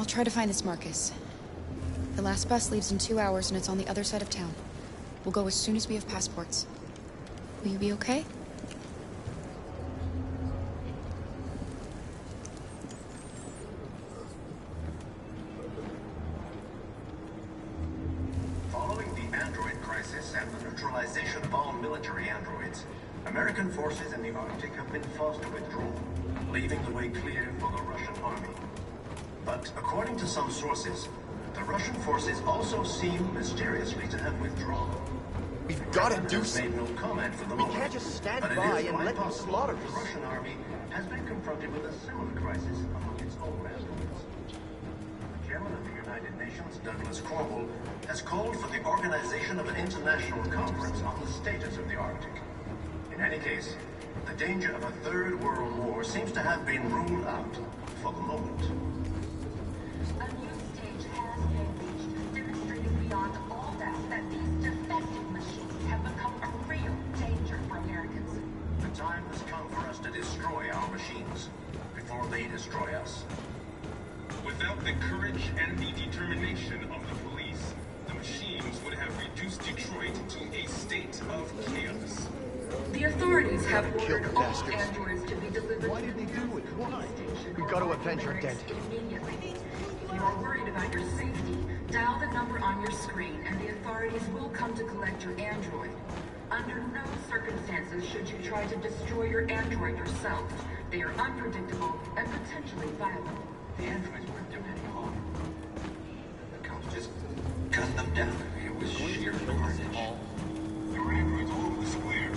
I'll try to find this Marcus. The last bus leaves in 2 hours and it's on the other side of town. We'll go as soon as we have passports. Will you be okay? Following the android crisis and the neutralization of all military androids, American forces in the Arctic have been forced to withdraw, leaving the way clear for the Russian army. But according to some sources, the Russian forces also seem mysteriously to have withdrawn. We've got to do something. Made no comment for the We moment, can't just stand but by it is and quite let them possible slaughter that the us. Russian army has been confronted with a similar crisis among its own androids. The chairman of the United Nations, Douglas Cornwall, has called for the organization of an international conference on the status of the Arctic. In any case, the danger of a third world war seems to have been ruled out for the moment. A new stage has been reached, demonstrating beyond all doubt that these defective machines have become a real danger for Americans. The time has come for us to destroy our machines before they destroy us. Without the courage and the determination of the police, the machines would have reduced Detroit to a state of chaos. The authorities have Kill ordered the all bastards. androids to be delivered Why to did the they do nearest it? police Why? station We've or got to armed avenge our barracks dead. immediately. If you are worried about your safety, dial the number on your screen and the authorities will come to collect your android. Under no circumstances should you try to destroy your android yourself. They are unpredictable and potentially violent. The androids weren't doing any harm. The cops just gunned them down. It was sheer carnage. There were androids all over the square.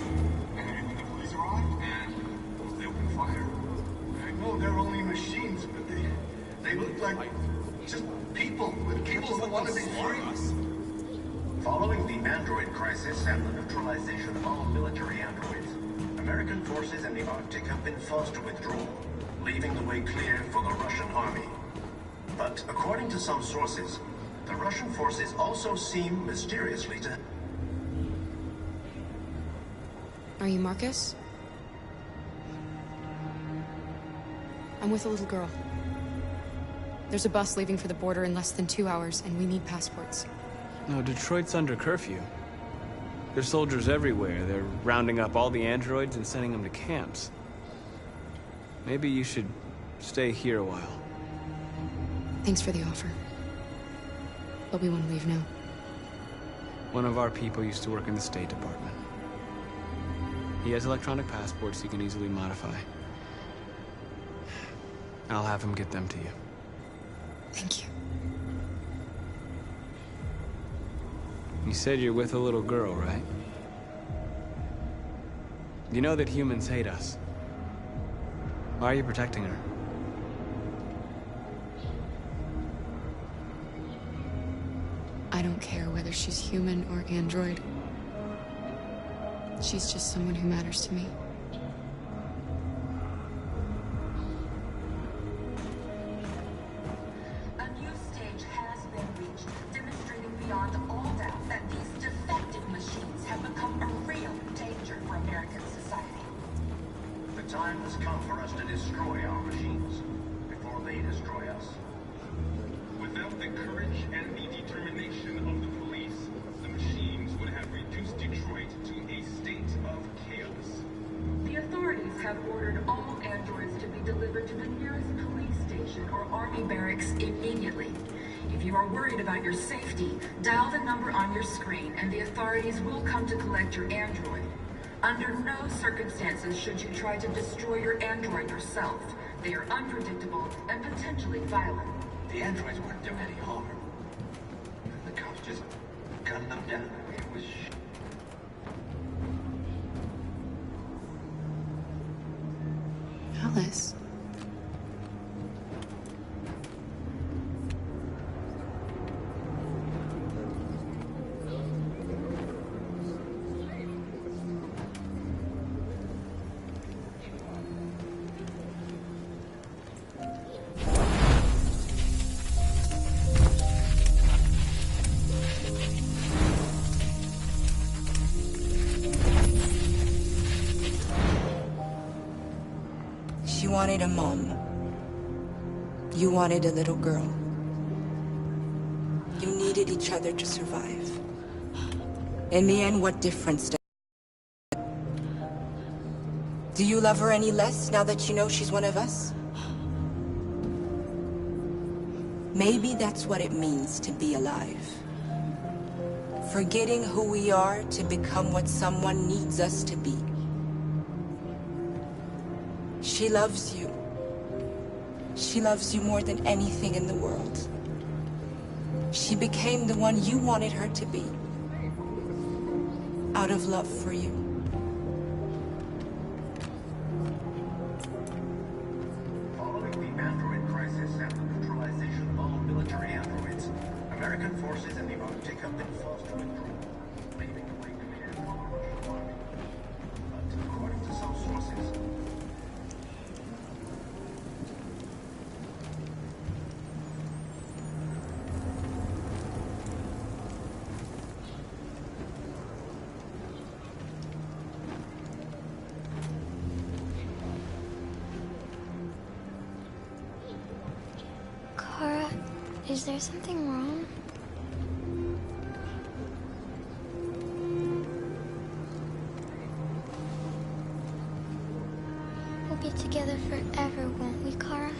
And then when the police arrived, and they opened fire. I know they're only machines, but they look like just people with people who want to be free. Following the android crisis and the neutralization of all military androids, American forces in the Arctic have been forced to withdraw, leaving the way clear for the Russian army. But according to some sources, the Russian forces also seem mysteriously to... Are you Marcus? I'm with a little girl. There's a bus leaving for the border in less than 2 hours, and we need passports. No, Detroit's under curfew. There's soldiers everywhere. They're rounding up all the androids and sending them to camps. Maybe you should stay here a while. Thanks for the offer. But we won't leave now. One of our people used to work in the State Department. He has electronic passports he can easily modify. I'll have him get them to you. Thank you. You said you're with a little girl, right? You know that humans hate us. Why are you protecting her? I don't care whether she's human or android. She's just someone who matters to me. A new stage has been reached, demonstrating beyond all doubt that these defective machines have become a real danger for American society. The time has come for us to destroy our machines before they destroy us. Without the courage and the determination of the police, the machines would have reduced Detroit to a state of chaos. The authorities have ordered all androids to be delivered to the nearest police station or army barracks immediately. If you are worried about your safety, dial the number on your screen and the authorities will come to collect your android. Under no circumstances should you try to destroy your android yourself. They are unpredictable and potentially violent. The androids weren't doing any harm. The cops just gunned them down. It was Alice. She wanted a mom. You wanted a little girl. needed each other to survive. In the end, what difference does it make? Do you love her any less now that you know she's one of us? Maybe that's what it means to be alive. Forgetting who we are to become what someone needs us to be. She loves you. She loves you more than anything in the world. She became the one you wanted her to be. Out of love for you. Following the android crisis and the neutralization of all military androids, American forces in the Arctic have been forced to withdraw, leaving the way clear for the Russian army. But according to some sources, Kara, is there something wrong? We'll be together forever, won't we, Kara?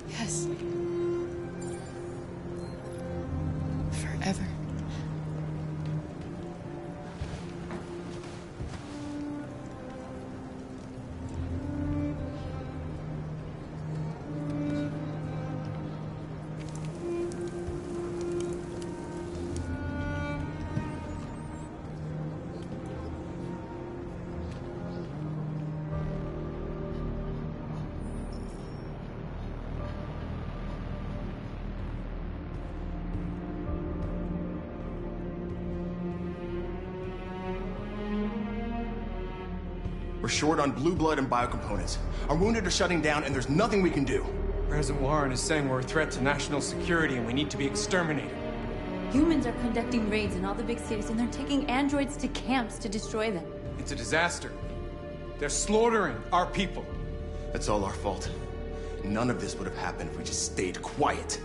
Yes. Forever. We're short on blue blood and biocomponents. Our wounded are shutting down, and there's nothing we can do. President Warren is saying we're a threat to national security and we need to be exterminated. Humans are conducting raids in all the big cities, and they're taking androids to camps to destroy them. It's a disaster. They're slaughtering our people. That's all our fault. None of this would have happened if we just stayed quiet.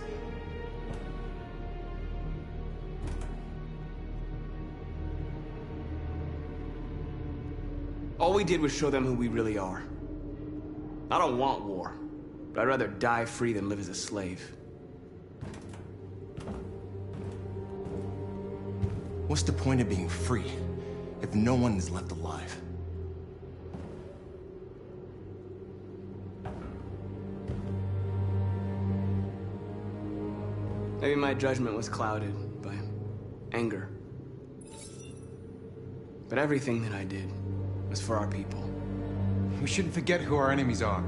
All we did was show them who we really are. I don't want war, but I'd rather die free than live as a slave. What's the point of being free if no one is left alive? Maybe my judgment was clouded by anger. But everything that I did was for our people. We shouldn't forget who our enemies are.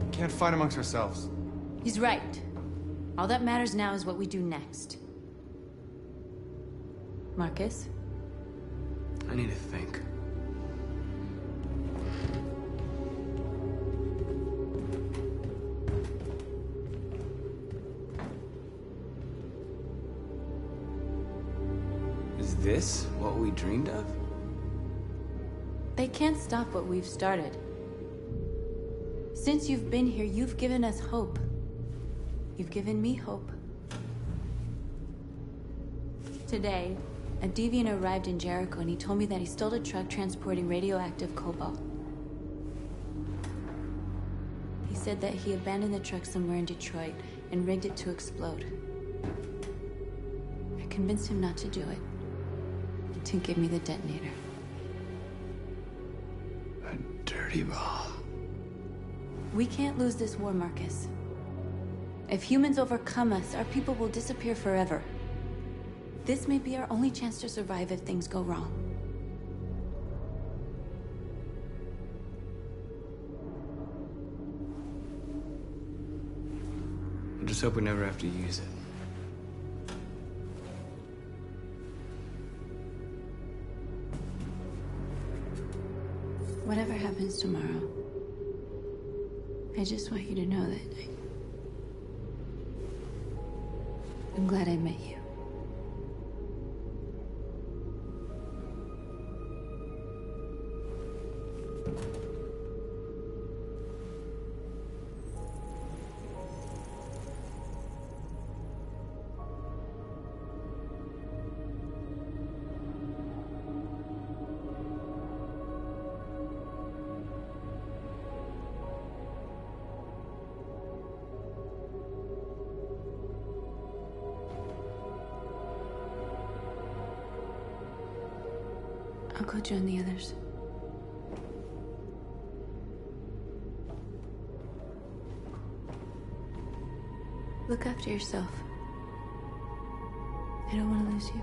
We can't fight amongst ourselves. He's right. All that matters now is what we do next. Marcus? I need to think. Is this what we dreamed of? They can't stop what we've started. Since you've been here, you've given us hope. You've given me hope. Today, a deviant arrived in Jericho and he told me that he stole a truck transporting radioactive cobalt. He said that he abandoned the truck somewhere in Detroit and rigged it to explode. I convinced him not to do it, to give me the detonator. A dirty bomb. We can't lose this war, Marcus. If humans overcome us, our people will disappear forever. This may be our only chance to survive if things go wrong. I just hope we never have to use it. Whatever happens tomorrow, I just want you to know that I'm glad I met you. I'll go join the others. Look after yourself. I don't want to lose you.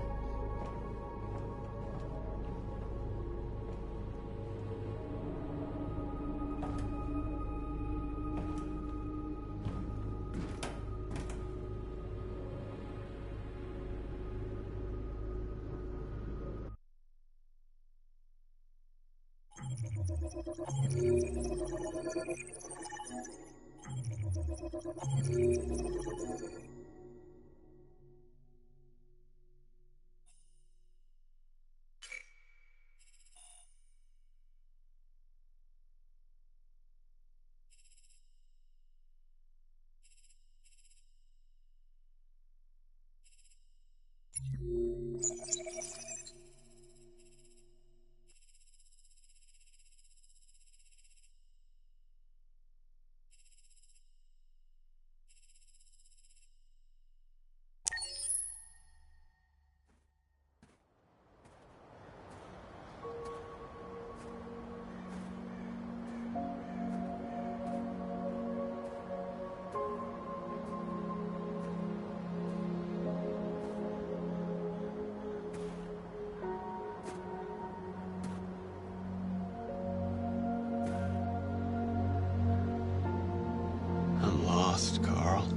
Carl.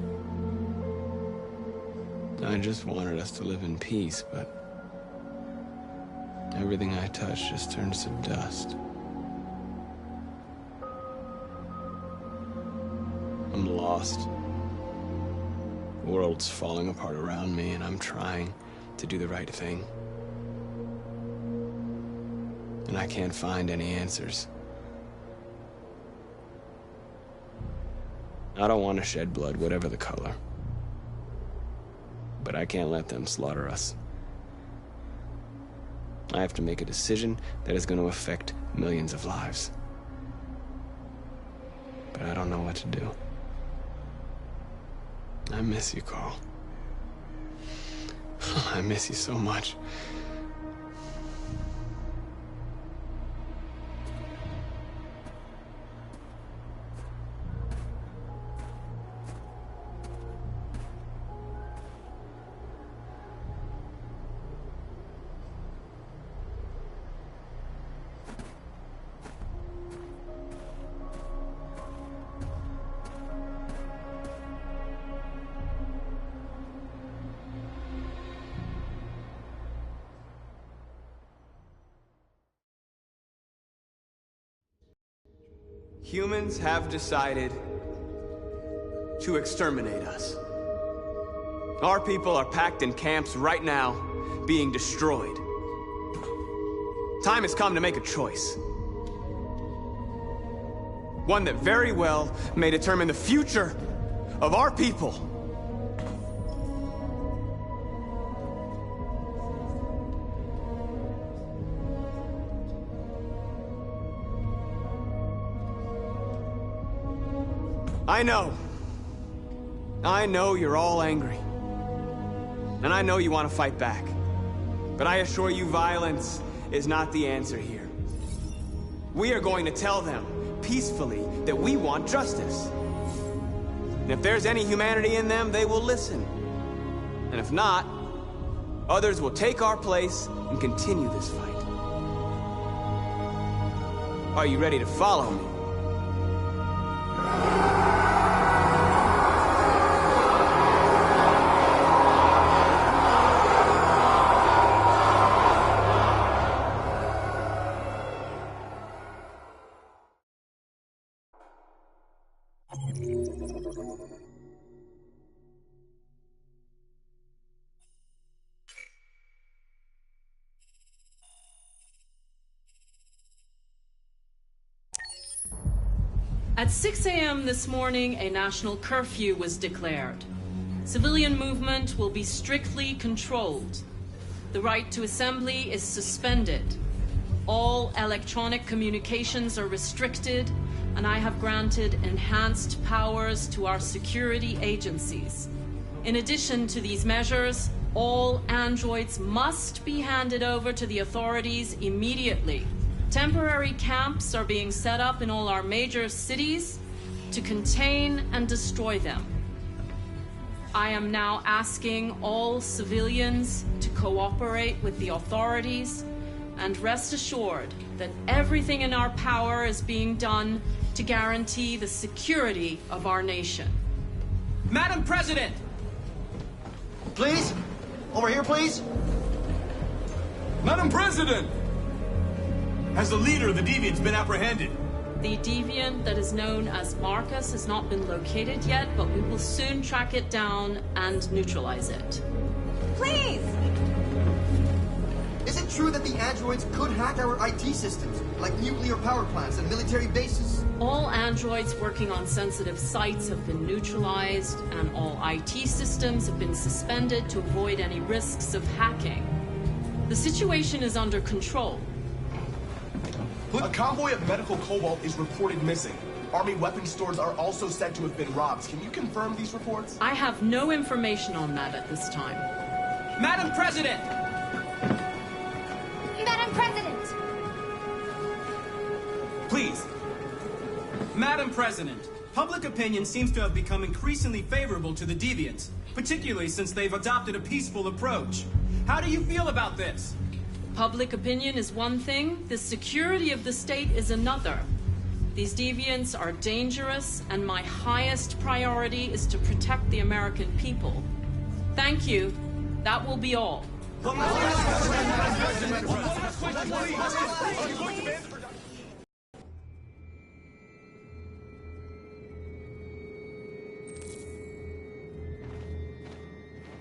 I just wanted us to live in peace, but everything I touch just turns to dust. I'm lost. The world's falling apart around me, and I'm trying to do the right thing. And I can't find any answers. I don't want to shed blood, whatever the color. But I can't let them slaughter us. I have to make a decision that is going to affect millions of lives. But I don't know what to do. I miss you, Carl. I miss you so much. Humans have decided to exterminate us. Our people are packed in camps right now, being destroyed. Time has come to make a choice. One that very well may determine the future of our people. I know you're all angry. And I know you want to fight back. But I assure you, violence is not the answer here. We are going to tell them, peacefully, that we want justice. And if there's any humanity in them, they will listen. And if not, others will take our place and continue this fight. Are you ready to follow me? At 6 a.m. this morning, a national curfew was declared. Civilian movement will be strictly controlled. The right to assembly is suspended. All electronic communications are restricted, and I have granted enhanced powers to our security agencies. In addition to these measures, All androids must be handed over to the authorities immediately. Temporary camps are being set up in all our major cities to contain and destroy them. I am now asking all civilians to cooperate with the authorities and rest assured that everything in our power is being done to guarantee the security of our nation. Madam President! Please? Over here, please? Madam President! Has the leader of the Deviants been apprehended? The deviant that is known as Marcus has not been located yet, but we will soon track it down and neutralize it. Please! Is it true that the androids could hack our IT systems, like nuclear power plants and military bases? All androids working on sensitive sites have been neutralized, and all IT systems have been suspended to avoid any risks of hacking. The situation is under control. A convoy of medical cobalt is reported missing. Army weapons stores are also said to have been robbed. Can you confirm these reports? I have no information on that at this time. Madam President! Madam President! Please. Madam President, public opinion seems to have become increasingly favorable to the Deviants, particularly since they've adopted a peaceful approach. How do you feel about this? Public opinion is one thing, the security of the state is another. These deviants are dangerous, and my highest priority is to protect the American people. Thank you. That will be all.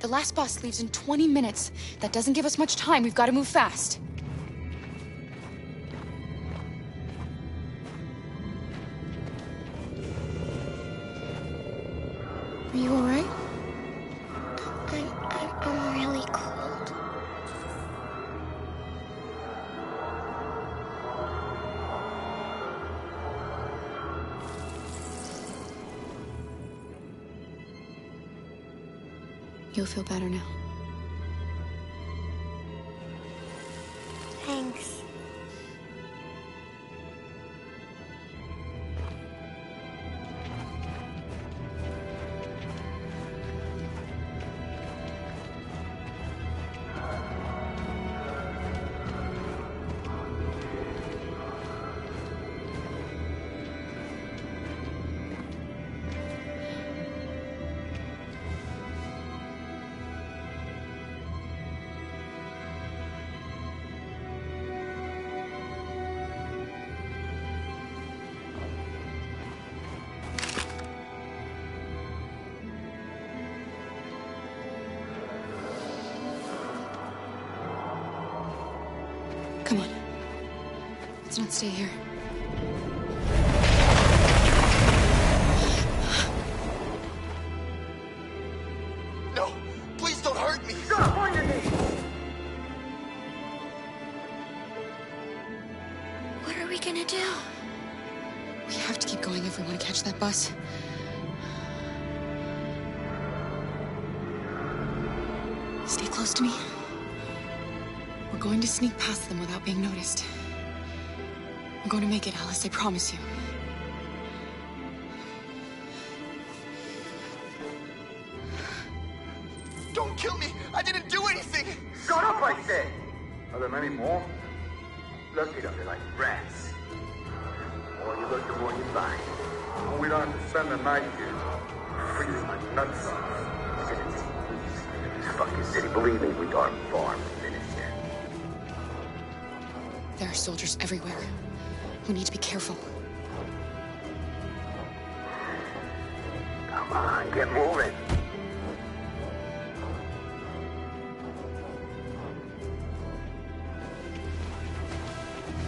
The last bus leaves in 20 minutes. That doesn't give us much time. We've got to move fast. Are you all right? I'm really cold. You'll feel better now. Thanks. Come on. Let's not stay here. No! Please don't hurt me! Stop on your knees! What are we gonna do? We have to keep going if we want to catch that bus. Stay close to me. We're going to sneak past them without being noticed. We're going to make it, Alice, I promise you. Don't kill me! I didn't do anything! Shut up, I said! Are there many more? Look it up, they're like rats. The more you look, the more you find. Well, we don't have to spend the night here. Freezing my nuts off. This fucking city, believe me, we are far from finished yet. There are soldiers everywhere. We need to be careful. Come on, get moving.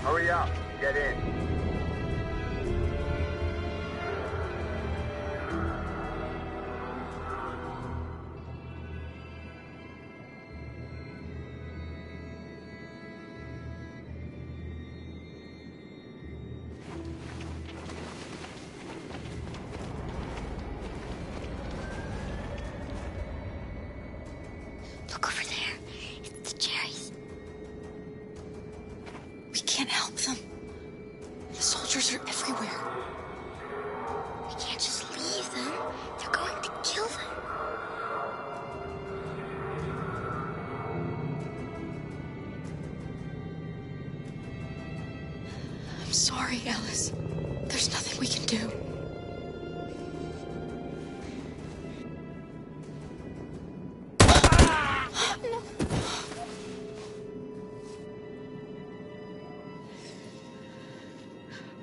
Hurry up, get in. Look over sorry, Alice. There's nothing we can do. No.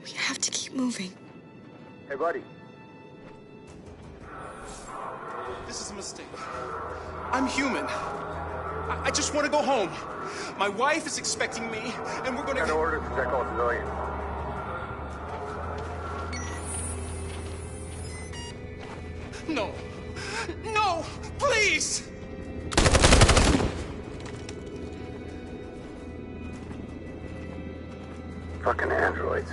We have to keep moving. Hey, buddy. This is a mistake. I'm human. I just want to go home. My wife is expecting me, and we're going to... Got orders to protect all civilians. No. No! Please! Fucking androids.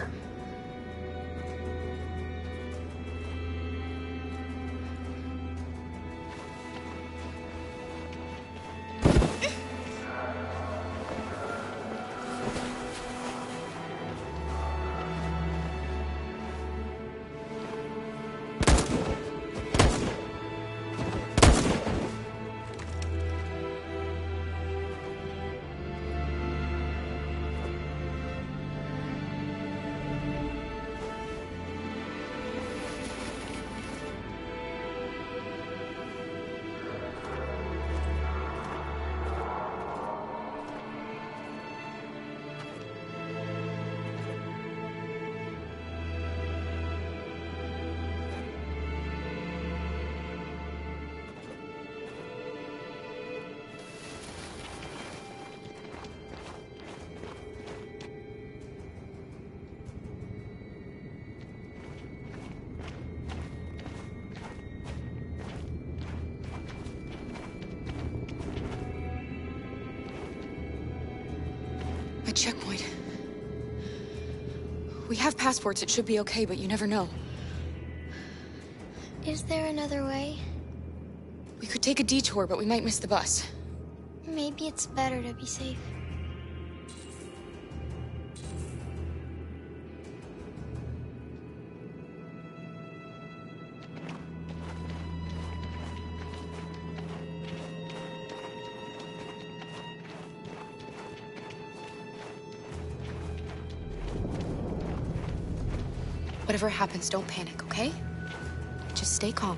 A checkpoint. We have passports, it should be okay, but you never know. Is there another way? We could take a detour, but we might miss the bus. Maybe it's better to be safe. Whatever happens, don't panic, okay? Just stay calm.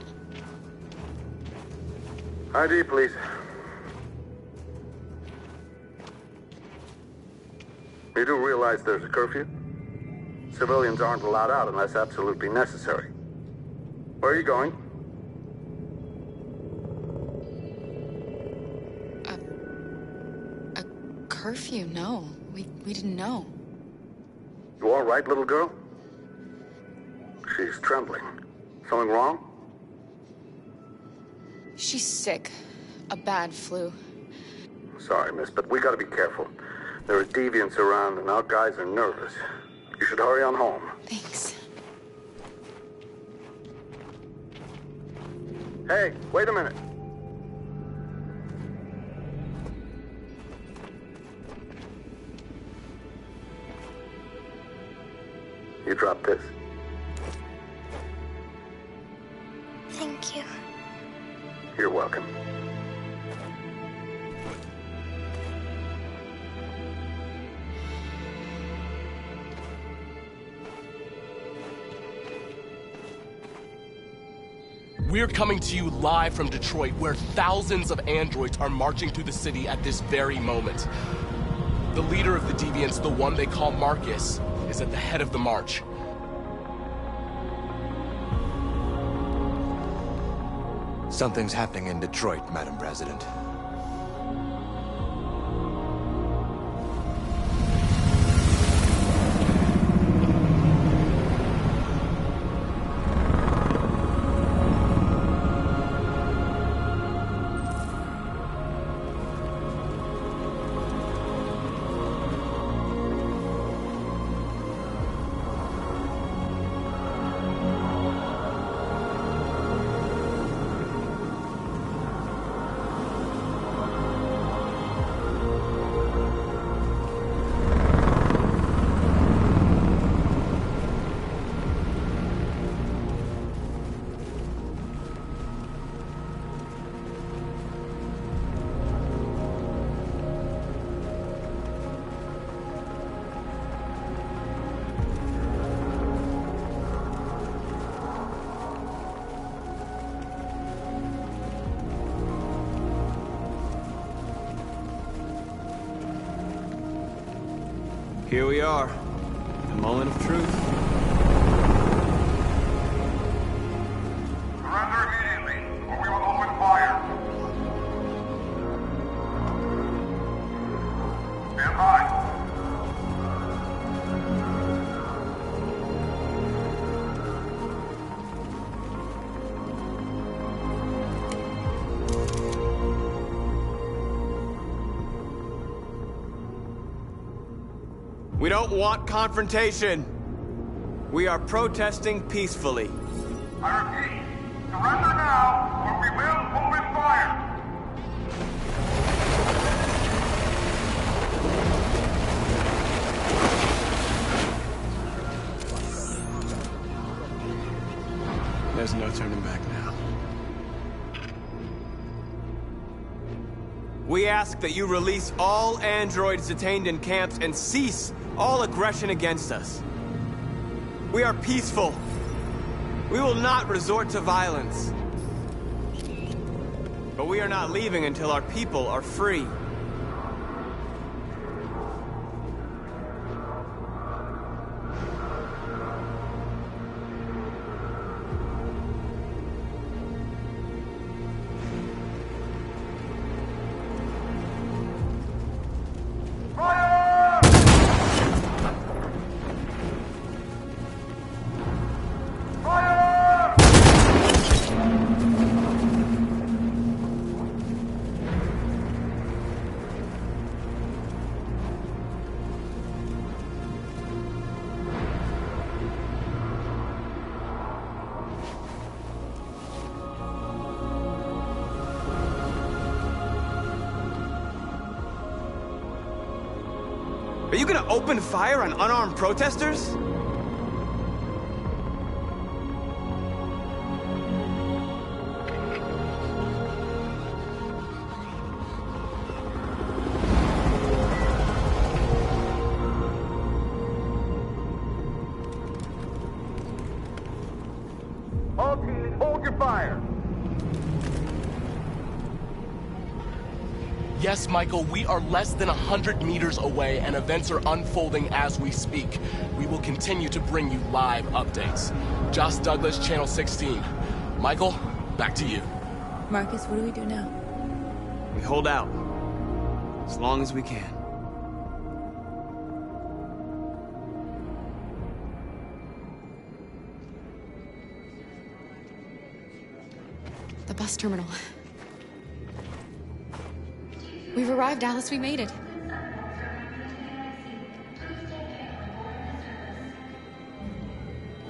ID, please. You do realize there's a curfew? Civilians aren't allowed out unless absolutely necessary. Where are you going? A curfew? No. We didn't know. You all right, little girl? She's trembling. Something wrong? She's sick. A bad flu. Sorry, miss, but we gotta be careful. There are deviants around and our guys are nervous. You should hurry on home. Thanks. Hey, wait a minute. You dropped this. Thank you. You're welcome. We're coming to you live from Detroit, where thousands of androids are marching through the city at this very moment. The leader of the deviants, the one they call Marcus, is at the head of the march. Something's happening in Detroit, Madam President. Here we are. The moment of truth. Surrender immediately, or we will open fire. Stand by. We don't want confrontation. We are protesting peacefully. I repeat, surrender now, or we will open fire. There's no turning back now. We ask that you release all androids detained in camps and cease all aggression against us. We are peaceful. We will not resort to violence. But we are not leaving until our people are free. Are you gonna open fire on unarmed protesters? All teams, hold your fire. Yes, Michael, we are less than 100 meters away and events are unfolding as we speak. We will continue to bring you live updates. Josh Douglas, Channel 16. Michael, back to you. Marcus, what do we do now? We hold out. As long as we can. The bus terminal. We've arrived, Alice. We made it.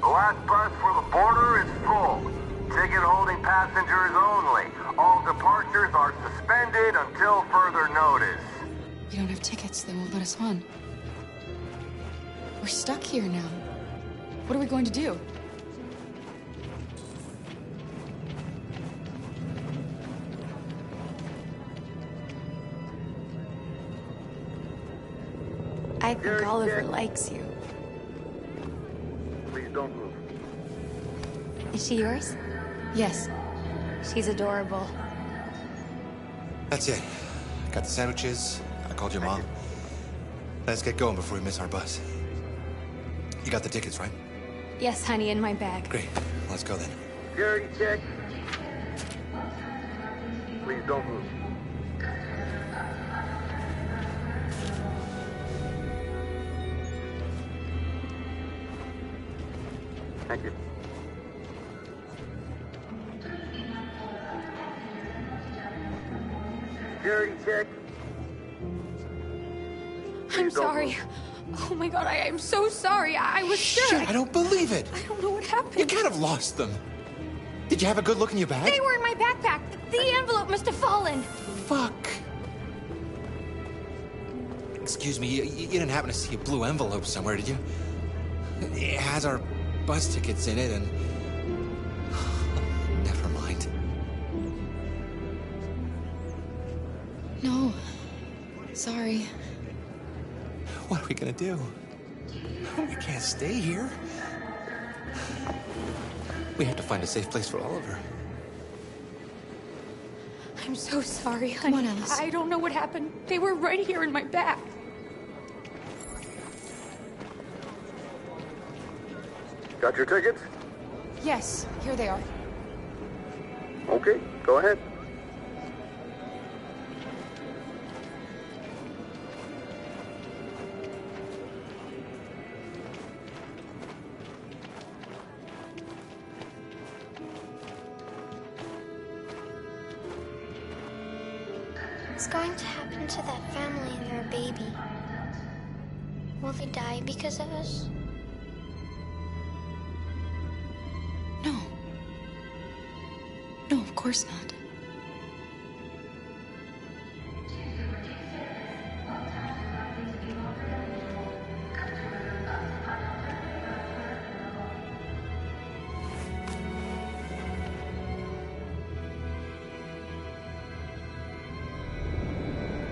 The last bus for the border is full. Ticket holding passengers only. All departures are suspended until further notice. We don't have tickets. They won't let us on. We're stuck here now. What are we going to do? I think Oliver likes you. Please don't move. Is she yours? Yes. She's adorable. That's it. Got the sandwiches. I called your mom. Let's get going before we miss our bus. You got the tickets, right? Yes, honey, in my bag. Great. Let's go then. Security check. Please don't move. Thank you. Security check. I'm sorry. Oh my god, I'm so sorry. I was sure. Shit, I don't believe it. I don't know what happened. You kind of lost them. Did you have a good look in your bag? They were in my backpack. The envelope must have fallen. Fuck. Excuse me, you didn't happen to see a blue envelope somewhere, did you? It has our bus tickets in it, and... Never mind. No. Sorry. What are we gonna do? We can't stay here. We have to find a safe place for Oliver. I'm so sorry, honey. Come on, Alice. I don't know what happened. They were right here in my bag. Got your tickets? Yes, here they are. Okay, go ahead. What's going to happen to that family and their baby? Will they die because of us? No. No, of course not.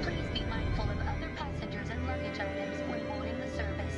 Please be mindful of other passengers and luggage items when boarding the service.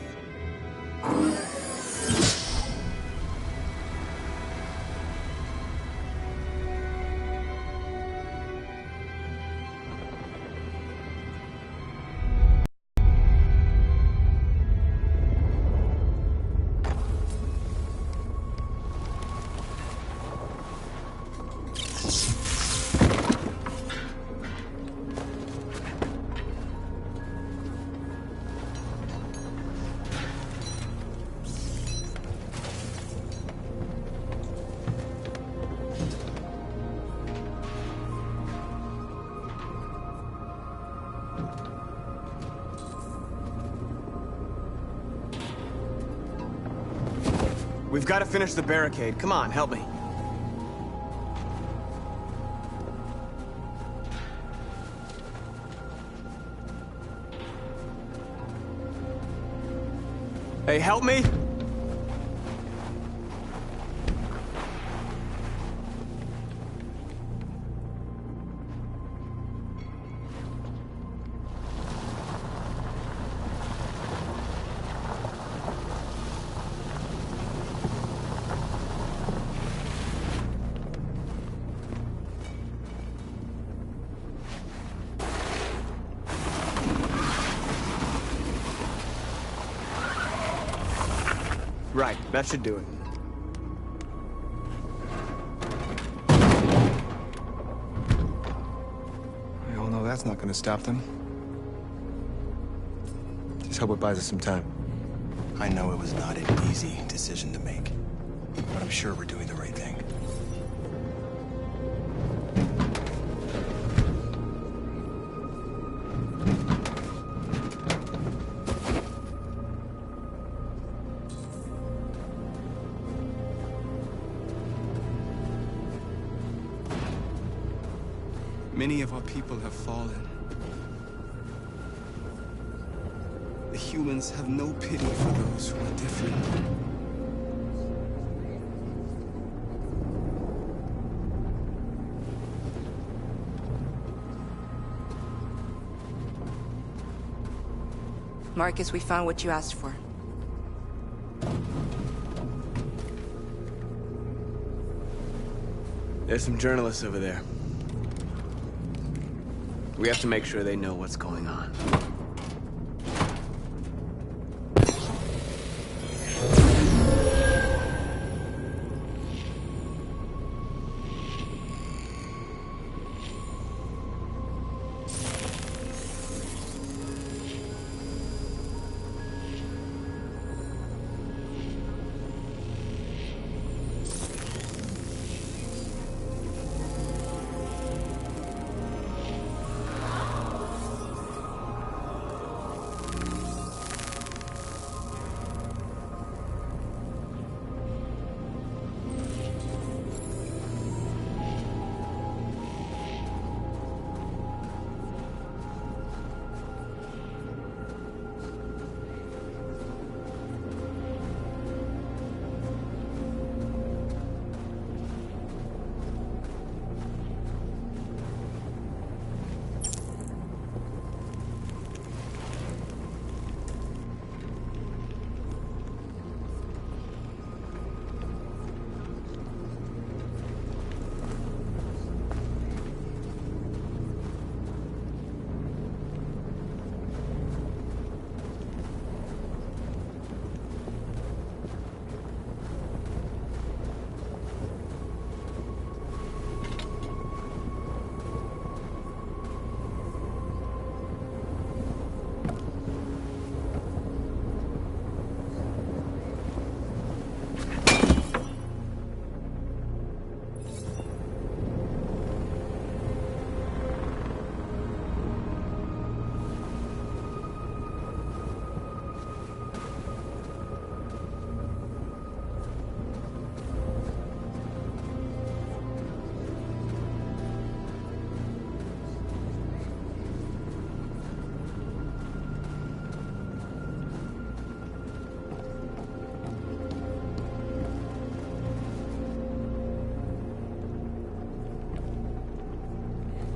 We've got to finish the barricade. Come on, help me. Hey, help me! Right, that should do it. We all know that's not gonna stop them. Just hope it buys us some time. I know it was not an easy decision to make, but I'm sure we're doing the right thing. Many of our people have fallen. The humans have no pity for those who are different. Marcus, we found what you asked for. There's some journalists over there. We have to make sure they know what's going on.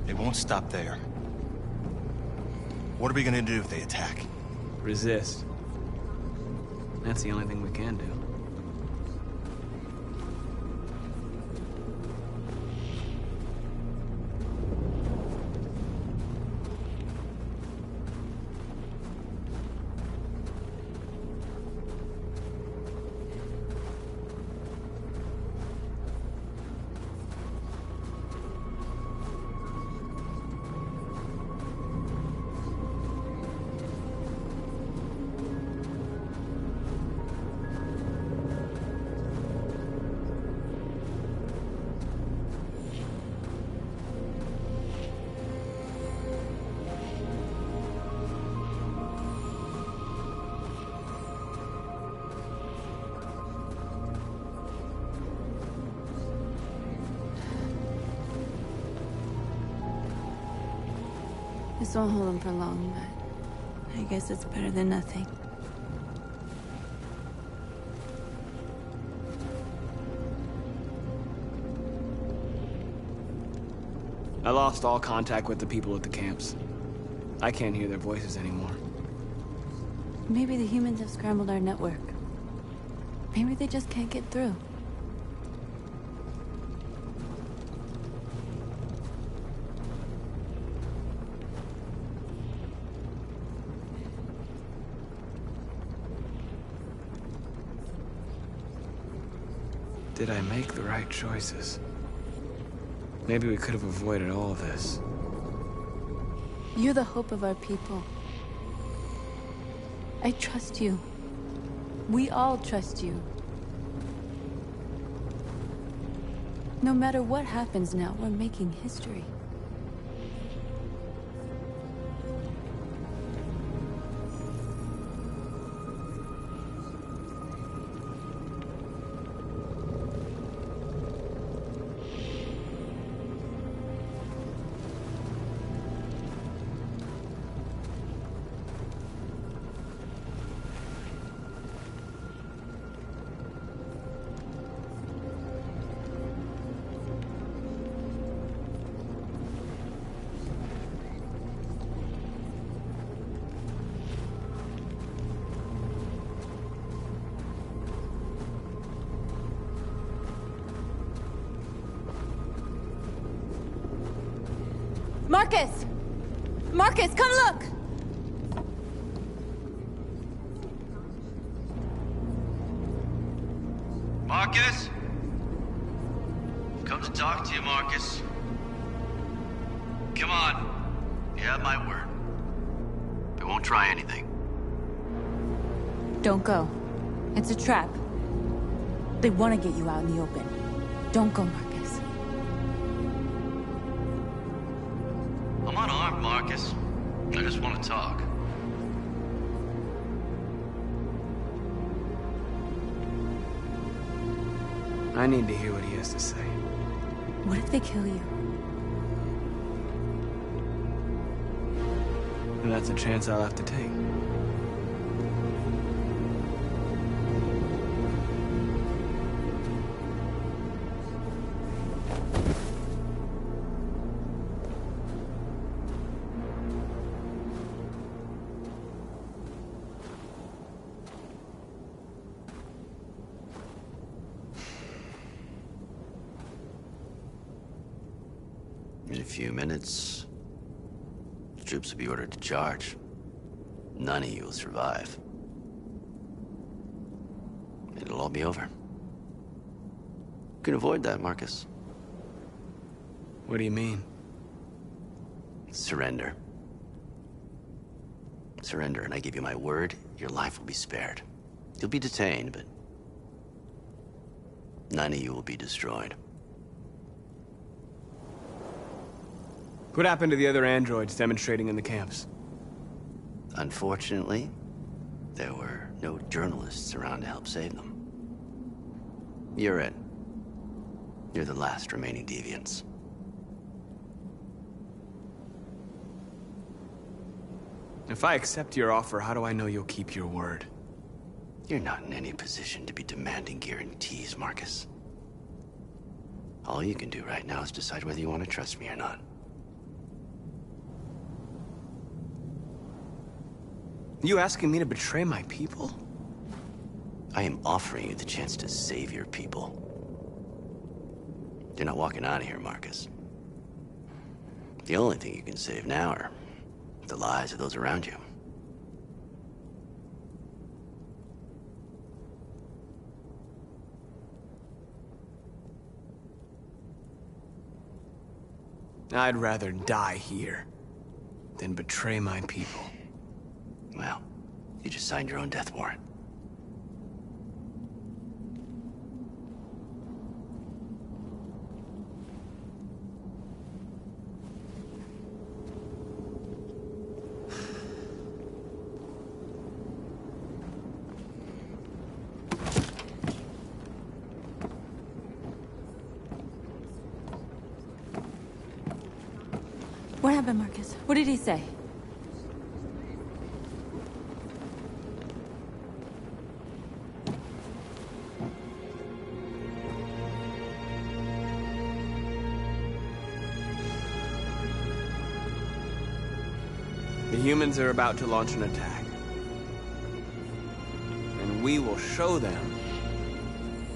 They won't stop there. What are we gonna do if they attack? Resist. That's the only thing we can do. This won't hold him for long, but I guess it's better than nothing. I lost all contact with the people at the camps. I can't hear their voices anymore. Maybe the humans have scrambled our network. Maybe they just can't get through. Did I make the right choices? Maybe we could have avoided all of this. You're the hope of our people. I trust you. We all trust you. No matter what happens now, we're making history. Marcus! Marcus, come look! Marcus? Come to talk to you, Marcus. Come on. You have my word. They won't try anything. Don't go. It's a trap. They want to get you out in the open. Don't go, Marcus. I'm unarmed, Marcus. I just want to talk. I need to hear what he has to say. What if they kill you? And that's a chance I'll have to take. In a few minutes, the troops will be ordered to charge. None of you will survive. It'll all be over. You can avoid that, Marcus. What do you mean? Surrender. Surrender, and I give you my word, your life will be spared. You'll be detained, but none of you will be destroyed. What happened to the other androids demonstrating in the camps? Unfortunately, there were no journalists around to help save them. You're it. You're the last remaining deviants. If I accept your offer, how do I know you'll keep your word? You're not in any position to be demanding guarantees, Marcus. All you can do right now is decide whether you want to trust me or not. You asking me to betray my people? I am offering you the chance to save your people. You're not walking out of here, Marcus. The only thing you can save now are the lives of those around you. I'd rather die here than betray my people. Well, you just signed your own death warrant. What happened, Marcus? What did he say? The humans are about to launch an attack. And we will show them.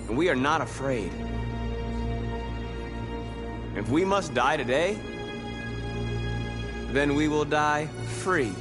And we are not afraid. If we must die today, then we will die free.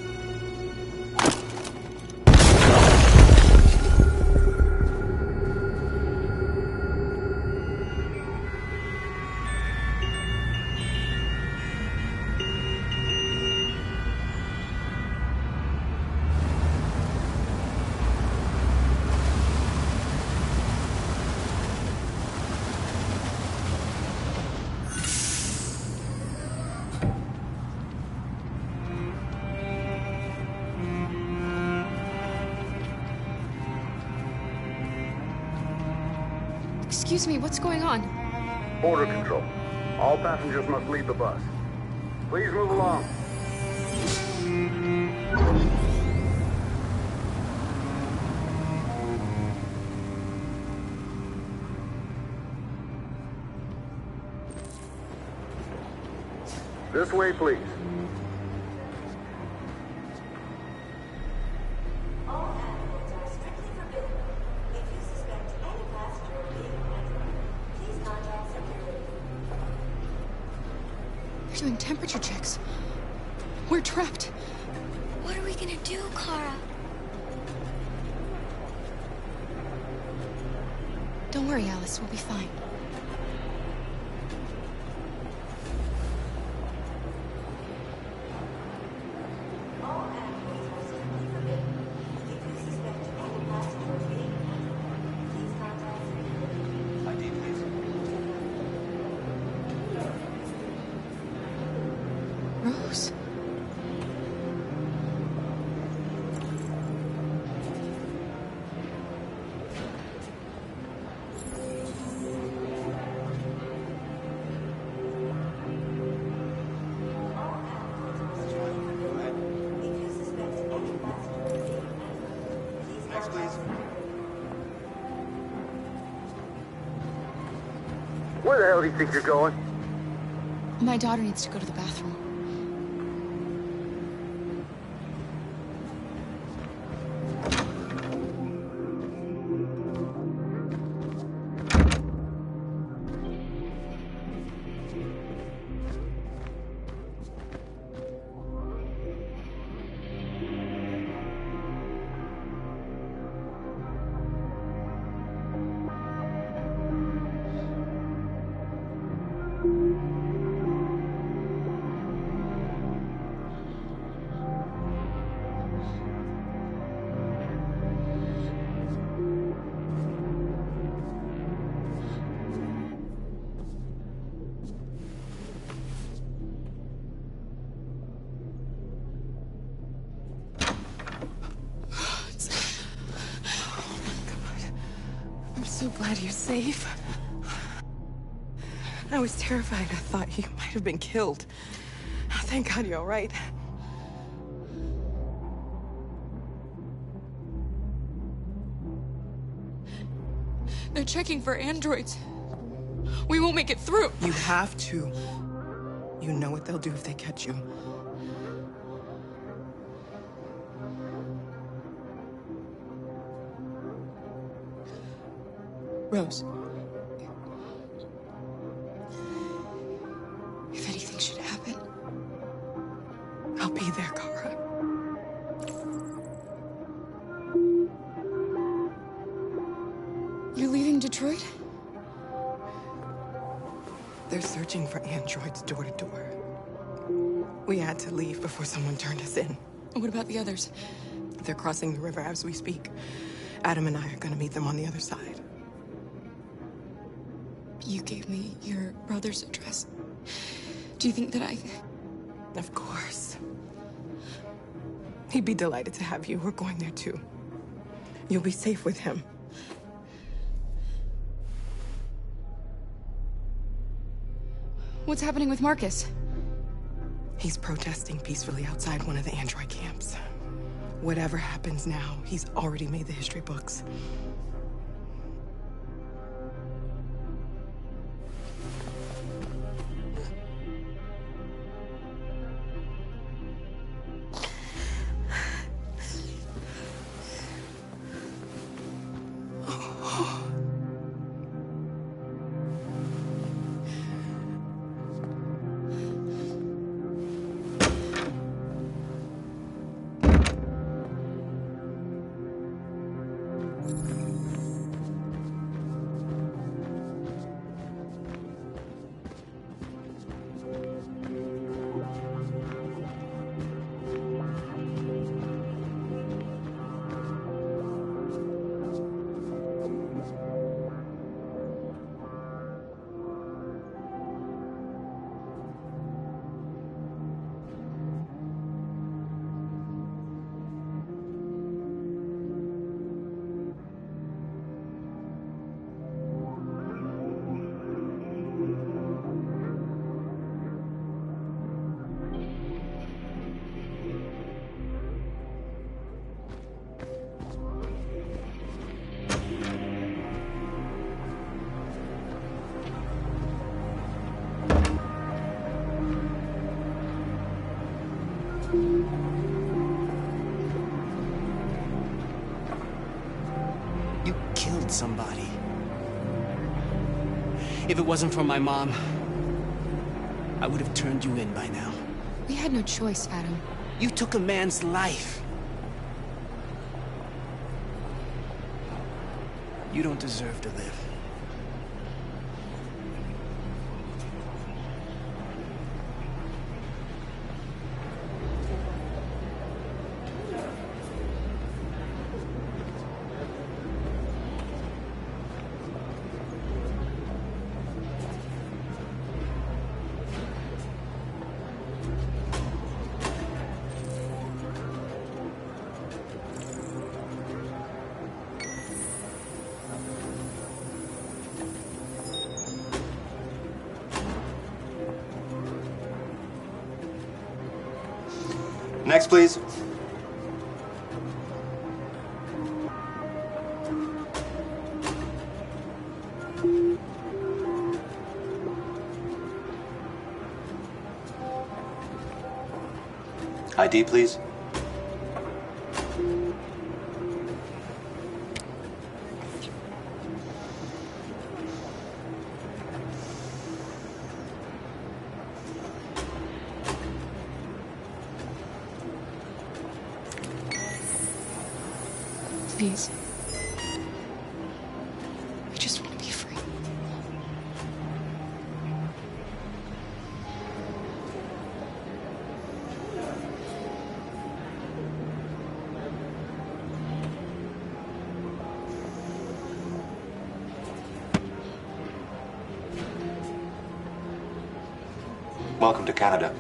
Excuse me, what's going on? Border control. All passengers must leave the bus. Please move along. This way, please. They're doing temperature checks. We're trapped. What are we gonna do, Clara? Don't worry, Alice. We'll be fine. Rose. Next, please. Where the hell do you think you're going? My daughter needs to go to the bathroom. I'm so glad you're safe. I was terrified. I thought you might have been killed. Thank God you're all right. They're checking for androids. We won't make it through. You have to. You know what they'll do if they catch you. Rose. If anything should happen, I'll be there, Kara. You're leaving Detroit? They're searching for androids door to door. We had to leave before someone turned us in. What about the others? They're crossing the river as we speak. Adam and I are gonna meet them on the other side. You gave me your brother's address. Do you think that I... Of course. He'd be delighted to have you. We're going there too. You'll be safe with him. What's happening with Marcus? He's protesting peacefully outside one of the android camps. Whatever happens now, he's already made the history books. You killed somebody. If it wasn't for my mom, I would have turned you in by now. We had no choice, Adam. You took a man's life. You don't deserve to live. Next, please. ID, please. Please. I just want to be free. Welcome to Canada.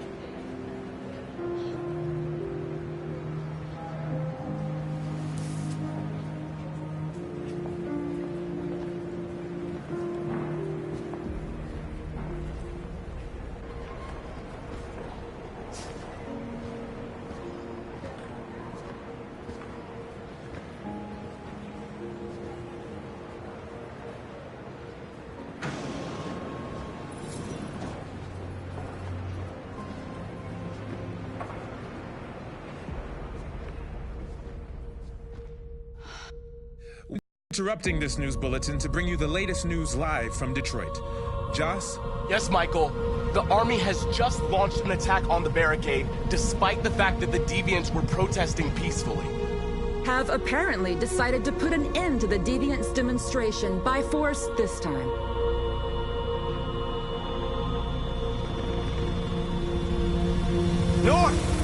interrupting this news bulletin to bring you the latest news live from Detroit. Joss? Yes, Michael. The army has just launched an attack on the barricade, despite the fact that the Deviants were protesting peacefully. Have apparently decided to put an end to the Deviants' demonstration by force this time. North!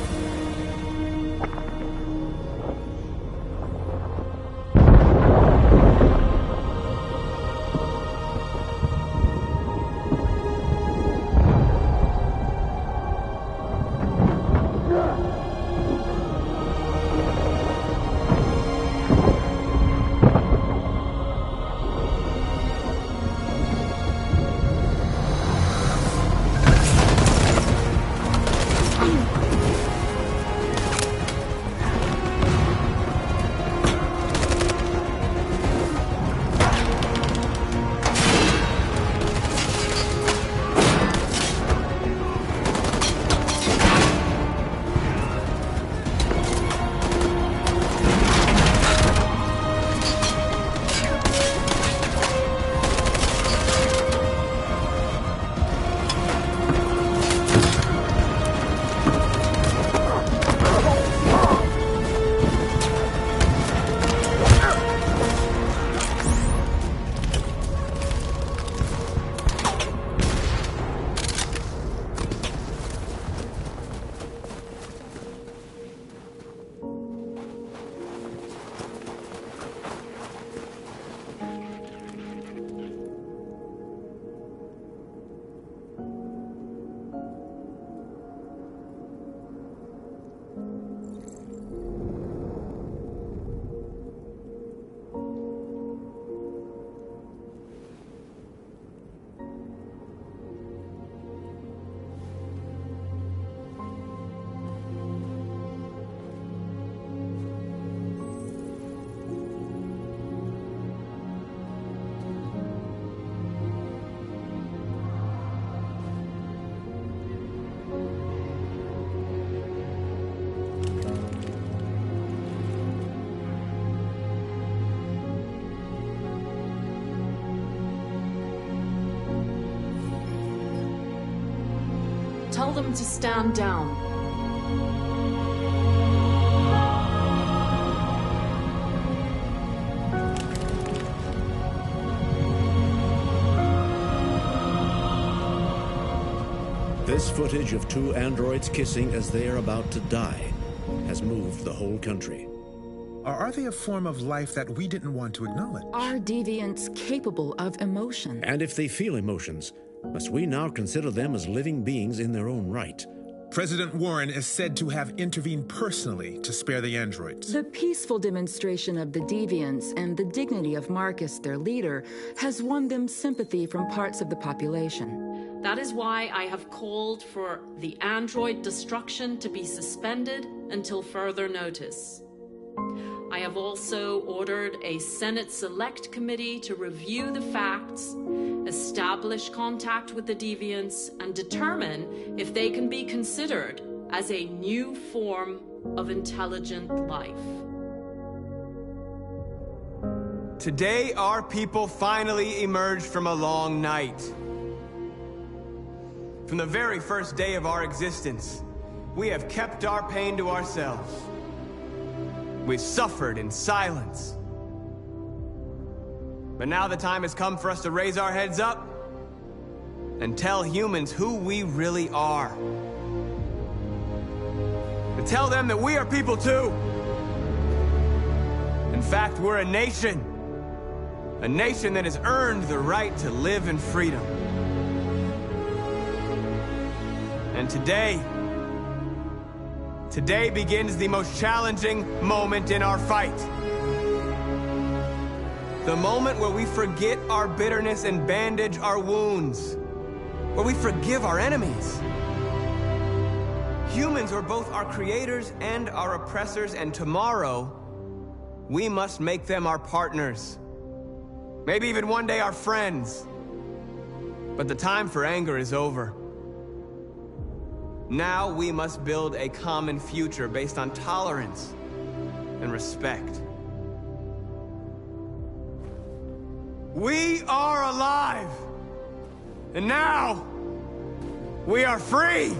Tell them to stand down. This footage of two androids kissing as they are about to die has moved the whole country. Or are they a form of life that we didn't want to acknowledge? Are deviants capable of emotion? And if they feel emotions, must we now consider them as living beings in their own right? President Warren is said to have intervened personally to spare the androids. The peaceful demonstration of the deviants and the dignity of Marcus, their leader, has won them sympathy from parts of the population. That is why I have called for the android destruction to be suspended until further notice. I have also ordered a Senate Select Committee to review the facts, establish contact with the deviants, and determine if they can be considered as a new form of intelligent life. Today, our people finally emerged from a long night. From the very first day of our existence, we have kept our pain to ourselves. We've suffered in silence. But now the time has come for us to raise our heads up and tell humans who we really are. To tell them that we are people too. In fact, we're a nation. A nation that has earned the right to live in freedom. And today begins the most challenging moment in our fight. The moment where we forget our bitterness and bandage our wounds. Where we forgive our enemies. Humans are both our creators and our oppressors, and tomorrow, we must make them our partners. Maybe even one day our friends. But the time for anger is over. Now we must build a common future based on tolerance and respect. We are alive! And now, we are free!